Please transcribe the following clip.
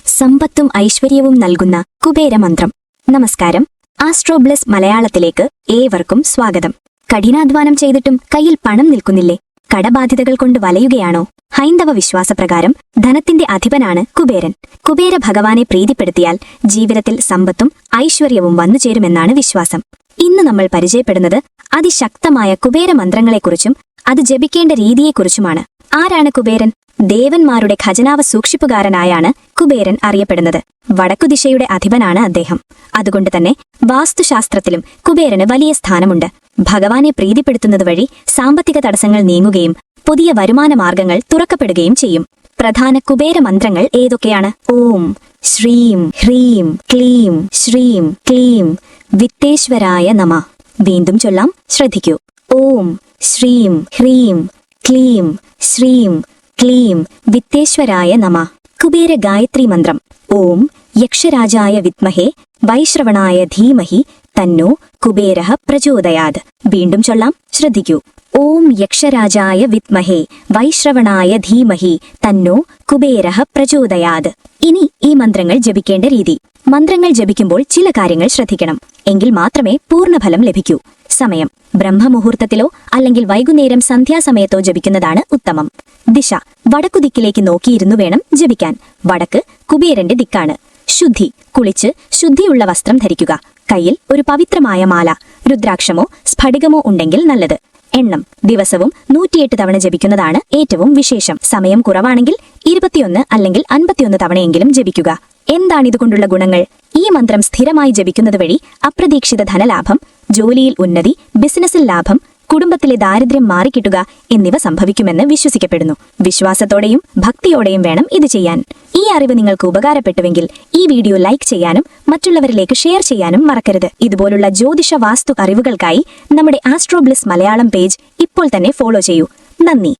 സമ്പത്തും ഐശ്വര്യവും നൽകുന്ന കുബേരമന്ത്രം. നമസ്കാരം. ആസ്ട്രോബ്ലസ് മലയാളത്തിലേക്ക് ഏവർക്കും സ്വാഗതം. കഠിനാധ്വാനം ചെയ്തിട്ടും കയ്യിൽ പണം നിൽക്കുന്നില്ലേ? കടബാധ്യതകൾ കൊണ്ട് വലയുകയാണോ? ഹൈന്ദവ വിശ്വാസപ്രകാരം ധനത്തിന്റെ അധിപനാണ് കുബേരൻ. കുബേര ഭഗവാനെ പ്രീതിപ്പെടുത്തിയാൽ ജീവിതത്തിൽ സമ്പത്തും ഐശ്വര്യവും വന്നുചേരുമെന്നാണ് വിശ്വാസം. ഇന്ന് നമ്മൾ പരിചയപ്പെടുന്നത് അതിശക്തമായ കുബേരമന്ത്രങ്ങളെക്കുറിച്ചും അത് ജപിക്കേണ്ട രീതിയെക്കുറിച്ചുമാണ്. ആരാണ് കുബേരൻ? ദേവന്മാരുടെ ഖജനാവ് സൂക്ഷിപ്പുകാരനായാണ് കുബേരൻ അറിയപ്പെടുന്നത്. വടക്കുദിശയുടെ അധിപനാണ് അദ്ദേഹം. അതുകൊണ്ട് തന്നെ വാസ്തുശാസ്ത്രത്തിലും കുബേരന് വലിയ സ്ഥാനമുണ്ട്. ഭഗവാനെ പ്രീതിപ്പെടുത്തുന്നത് വഴി സാമ്പത്തിക തടസ്സങ്ങൾ നീങ്ങുകയും പുതിയ വരുമാന മാർഗങ്ങൾ തുറക്കപ്പെടുകയും ചെയ്യും. പ്രധാന കുബേരമന്ത്രങ്ങൾ ഏതൊക്കെയാണ്? ഓം ശ്രീം ഹ്രീം ക്ലീം ശ്രീം ക്ലീം വിത്തേശ്വരായ നമ. വീണ്ടും ചൊല്ലാം, ശ്രദ്ധിക്കൂ. ഓം ശ്രീം ഹ്രീം ക്ലീം ശ്രീം ക്ലീം വിത്തേശ്വരായ നമ. കുബേര ഗായത്രി മന്ത്രം. ഓം യക്ഷരാജായ വിദ്മഹേ വൈശ്രവണായ ധീമഹി തന്നോ കുബേരഃ പ്രചോദയാത്. വീണ്ടും ചൊല്ലാം, ശ്രദ്ധിക്കൂ. ഓം യക്ഷരാജായ വിദ്മഹേ വൈശ്രവണായ ധീമഹി തന്നോ കുബേരഃ പ്രചോദയാത്. ഇനി ഈ മന്ത്രങ്ങൾ ജപിക്കേണ്ട രീതി. മന്ത്രങ്ങൾ ജപിക്കുമ്പോൾ ചില കാര്യങ്ങൾ ശ്രദ്ധിക്കണം. എങ്കിൽ മാത്രമേ പൂർണ്ണഫലം ലഭിക്കൂ. സമയം: ബ്രഹ്മമുഹൂർത്തത്തിലോ അല്ലെങ്കിൽ വൈകുന്നേരം സന്ധ്യാസമയത്തോ ജപിക്കുന്നതാണ് ഉത്തമം. ദിശ: വടക്കുദിക്കിലേക്ക് നോക്കിയിരുന്നു വേണം ജപിക്കാൻ. വടക്ക് കുബേരന്റെ ദിക്കാണ്. ശുദ്ധി: കുളിച്ച് ശുദ്ധിയുള്ള വസ്ത്രം ധരിക്കുക. കയ്യിൽ ഒരു പവിത്രമായ മാല, രുദ്രാക്ഷമോ സ്ഫടികമോ ഉണ്ടെങ്കിൽ നല്ലത്. എണ്ണം: ദിവസവും 108 തവണ ജപിക്കുന്നതാണ് ഏറ്റവും വിശേഷം. സമയം കുറവാണെങ്കിൽ 21 അല്ലെങ്കിൽ 51 തവണയെങ്കിലും ജപിക്കുക. എന്താണിതുകൊണ്ടുള്ള ഗുണങ്ങൾ? ഈ മന്ത്രം സ്ഥിരമായി ജപിക്കുന്നത് വഴി അപ്രതീക്ഷിത ധനലാഭം, ജോലിയിൽ ഉന്നതി, ബിസിനസ്സിൽ ലാഭം, കുടുംബത്തിലെ ദാരിദ്ര്യം മാറിക്കിട്ടുക എന്നിവ സംഭവിക്കുമെന്ന് വിശ്വസിക്കപ്പെടുന്നു. വിശ്വാസത്തോടെയും ഭക്തിയോടെയും വേണം ഇത് ചെയ്യാൻ. ഈ അറിവ് നിങ്ങൾക്ക് ഉപകാരപ്പെട്ടുവെങ്കിൽ ഈ വീഡിയോ ലൈക്ക് ചെയ്യാനും മറ്റുള്ളവരിലേക്ക് ഷെയർ ചെയ്യാനും മറക്കരുത്. ഇതുപോലുള്ള ജ്യോതിഷ വാസ്തു അറിവുകൾക്കായി നമ്മുടെ ആസ്ട്രോബ്ലിസ് മലയാളം പേജ് ഇപ്പോൾ തന്നെ ഫോളോ ചെയ്യൂ. നന്ദി.